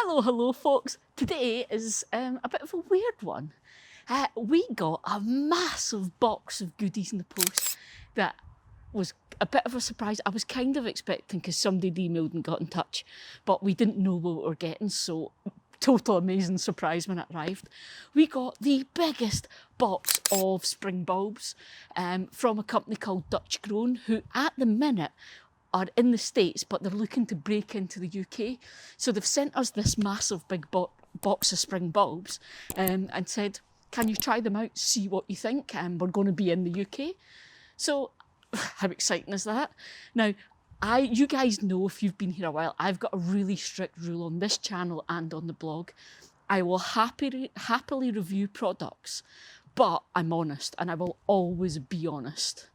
Hello folks. Today is a bit of a weird one. We got a massive box of goodies in the post that was a bit of a surprise. I was kind of expecting because somebody emailed and got in touch, but we didn't know what we were getting, so total amazing surprise when it arrived. We got the biggest box of spring bulbs from a company called Dutch Grown, who at the minute are in the States, but they're looking to break into the UK. So they've sent us this massive big box of spring bulbs and said, can you try them out, see what you think? We're going to be in the UK. So how exciting is that? Now, you guys know, if you've been here a while, I've got a really strict rule on this channel and on the blog. I will happily review products, but I'm honest, and I will always be honest.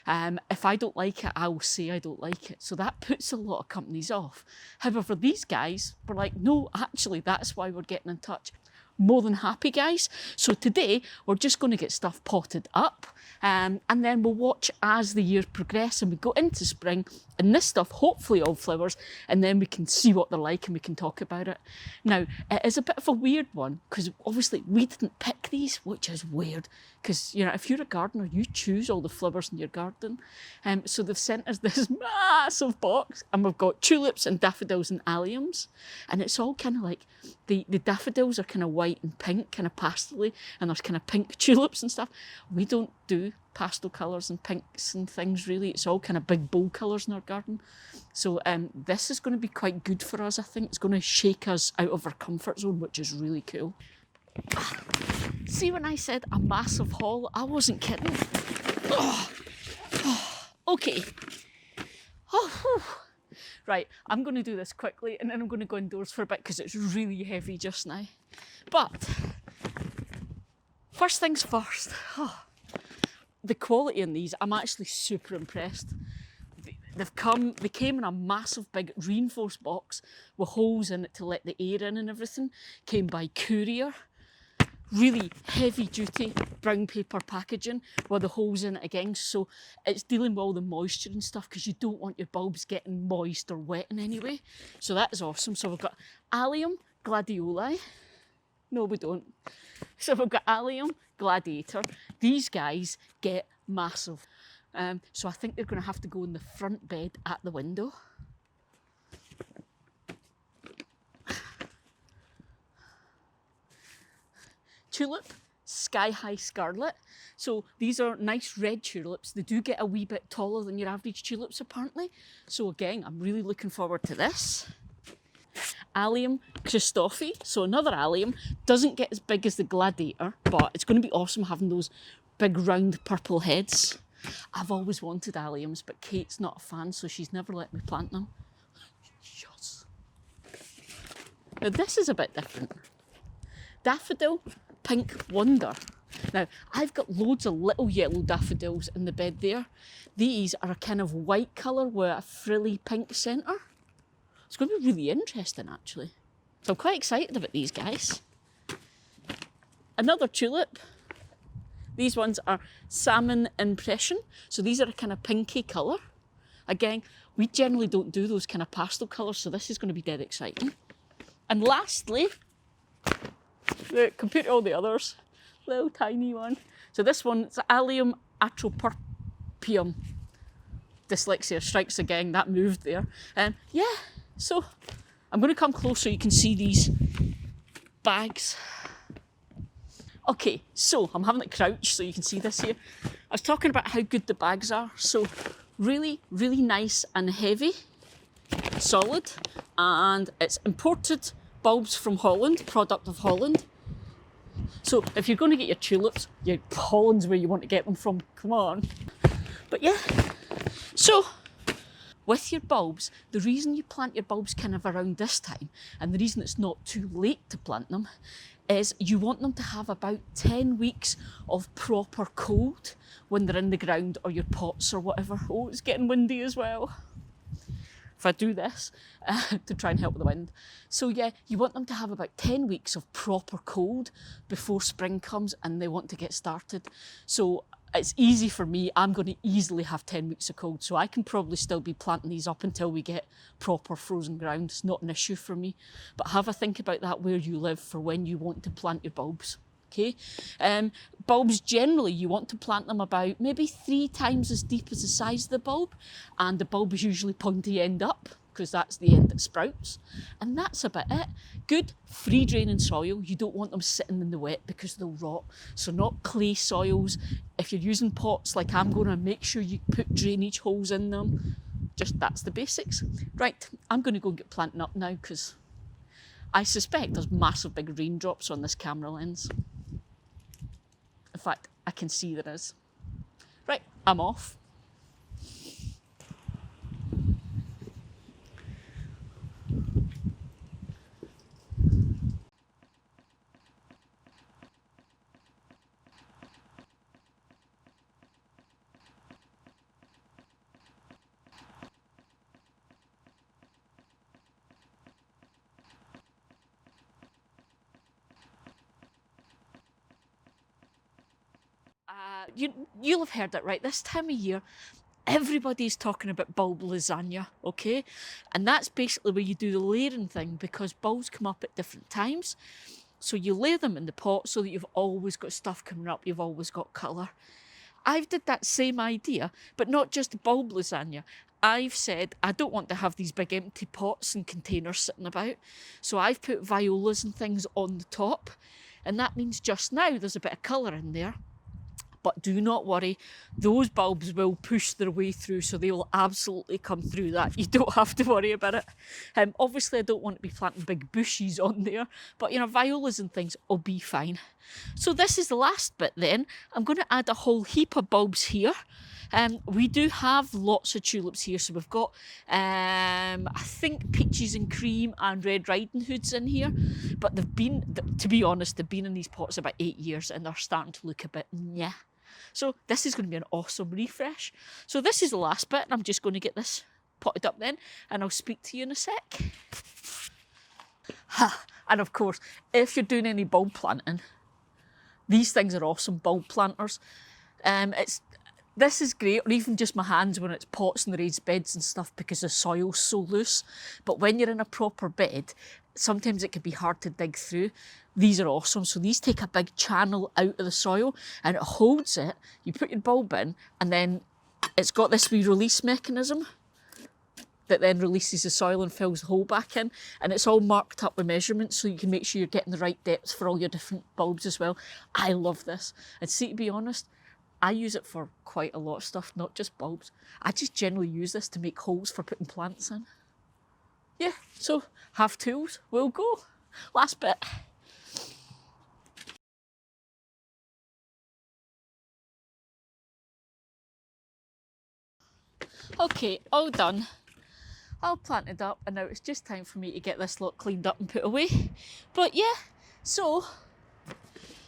If I don't like it, I will say I don't like it. So that puts a lot of companies off. However, these guys were like, no, actually, that's why we're getting in touch. More than happy, guys. So today, we're just going to get stuff potted up. And then we'll watch as the years progress and we go into spring, and this stuff hopefully all flowers, and then we can see what they're like and we can talk about it. Now, it is a bit of a weird one because obviously we didn't pick these, which is weird because, you know, if you're a gardener, you choose all the flowers in your garden. So they've sent us this massive box, and we've got tulips and daffodils and alliums, and it's all kind of like the daffodils are kind of white and pink, kind of pastel-y, and there's kind of pink tulips and stuff. We don't do pastel colours and pinks and things really. It's all kind of big bold colours in our garden. So this is going to be quite good for us, I think. It's going to shake us out of our comfort zone, which is really cool. See, when I said a massive haul, I wasn't kidding. Okay. Right, I'm going to do this quickly and then I'm going to go indoors for a bit because it's really heavy just now. But first things first. The quality in these, I'm actually super impressed. They came in a massive big reinforced box with holes in it to let the air in and everything. Came by courier. Really heavy duty brown paper packaging with the holes in it again, so it's dealing with all the moisture and stuff because you don't want your bulbs getting moist or wet in any way. So that is awesome. So we've got Allium gladioli. No, we don't. So we've got Allium gladiator. These guys get massive. So I think they're going to have to go in the front bed at the window. Tulip, Sky High Scarlet. So these are nice red tulips. They do get a wee bit taller than your average tulips apparently. So again, I'm really looking forward to this. Allium Christophi, so another allium. Doesn't get as big as the gladiator, but it's going to be awesome having those big round purple heads. I've always wanted alliums, but Kate's not a fan, so she's never let me plant them. Yes. Now this is a bit different. Daffodil Pink Wonder. Now, I've got loads of little yellow daffodils in the bed there. These are a kind of white colour with a frilly pink centre. It's going to be really interesting, actually. So I'm quite excited about these guys. Another tulip. These ones are Salmon Impression. So these are a kind of pinky colour. Again, we generally don't do those kind of pastel colours, so this is going to be dead exciting. And lastly, compared to all the others, little tiny one. So this one, it's Allium Atroparpium. Dyslexia strikes again, that moved there. And yeah, so I'm going to come close so you can see these bags. Okay, so I'm having it crouched so you can see this here. I was talking about how good the bags are. So really, really nice and heavy, solid, and it's imported bulbs from Holland, product of Holland. So if you're going to get your tulips, Holland's where you want to get them from, come on. But yeah, so with your bulbs, the reason you plant your bulbs kind of around this time, and the reason it's not too late to plant them, is you want them to have about 10 weeks of proper cold when they're in the ground or your pots or whatever. Oh, it's getting windy as well. If I do this to try and help with the wind. So yeah, you want them to have about 10 weeks of proper cold before spring comes and they want to get started. So it's easy for me. I'm going to easily have 10 weeks of cold, so I can probably still be planting these up until we get proper frozen ground. It's not an issue for me. But have a think about that where you live for when you want to plant your bulbs. Okay, bulbs generally you want to plant them about maybe 3 times as deep as the size of the bulb, and the bulb is usually pointy end up because that's the end that sprouts, and that's about it. Good free draining soil. You don't want them sitting in the wet because they'll rot, so not clay soils. If you're using pots like I'm going to, make sure you put drainage holes in them. Just that's the basics. Right, I'm going to go and get planting up now because I suspect there's massive big raindrops on this camera lens. In fact, I can see there is. Right, I'm off. You'll have heard it, right? This time of year, everybody's talking about bulb lasagna, okay? And that's basically where you do the layering thing, because bulbs come up at different times. So you lay them in the pot so that you've always got stuff coming up, you've always got colour. I've did that same idea, but not just bulb lasagna. I've said I don't want to have these big empty pots and containers sitting about. So I've put violas and things on the top. And that means just now there's a bit of colour in there. But do not worry, those bulbs will push their way through, so they will absolutely come through that. You don't have to worry about it. Obviously, I don't want to be planting big bushes on there, but you know, violas and things will be fine. So this is the last bit then. I'm going to add a whole heap of bulbs here. We do have lots of tulips here, so we've got, I think, peaches and cream and red riding hoods in here, but they've been, to be honest, they've been in these pots about 8 years and they're starting to look a bit nyeh. So this is going to be an awesome refresh. So this is the last bit, and I'm just going to get this potted up then, and I'll speak to you in a sec. And of course, if you're doing any bulb planting, these things are awesome bulb planters. This is great, or even just my hands when it's pots and raised beds and stuff, because the soil's so loose. But when you're in a proper bed, sometimes it can be hard to dig through. These are awesome. So these take a big channel out of the soil and it holds it. You put your bulb in and then it's got this wee release mechanism that then releases the soil and fills the hole back in. And it's all marked up with measurements so you can make sure you're getting the right depths for all your different bulbs as well. I love this. And see, to be honest, I use it for quite a lot of stuff, not just bulbs. I just generally use this to make holes for putting plants in. Yeah, so have tools, we'll go. Last bit. Okay, all done. All planted up, and now it's just time for me to get this lot cleaned up and put away. But yeah, so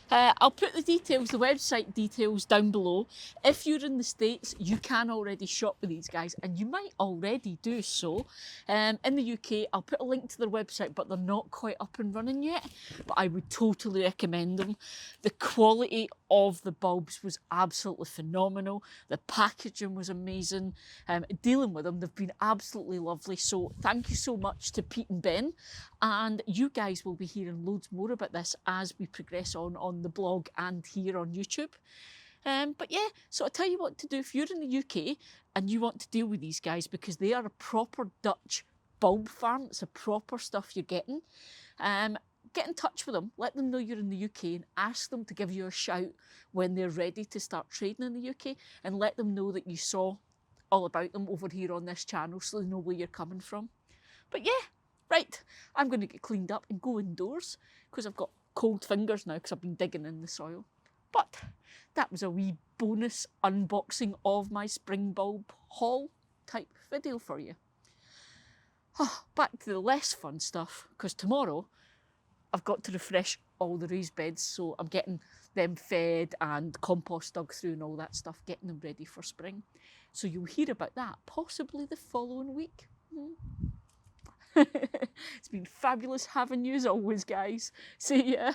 I'll put the details, the website details down below. If you're in the States, you can already shop with these guys, and you might already do so. In the UK, I'll put a link to their website, but they're not quite up and running yet. But I would totally recommend them. The quality of the bulbs was absolutely phenomenal. The packaging was amazing. Dealing with them, they've been absolutely lovely. So thank you so much to Pete and Ben. And you guys will be hearing loads more about this as we progress on the blog and here on YouTube. But yeah, so I'll tell you what to do if you're in the UK and you want to deal with these guys, because they are a proper Dutch bulb farm. It's a proper stuff you're getting. Get in touch with them, let them know you're in the UK, and ask them to give you a shout when they're ready to start trading in the UK, and let them know that you saw all about them over here on this channel so they know where you're coming from. But yeah, right, I'm going to get cleaned up and go indoors because I've got cold fingers now because I've been digging in the soil. But that was a wee bonus unboxing of my spring bulb haul type video for you. Back to the less fun stuff, because tomorrow I've got to refresh all the raised beds, so I'm getting them fed and compost dug through and all that stuff, getting them ready for spring. So you'll hear about that possibly the following week. It's been fabulous having you as always, guys. See ya.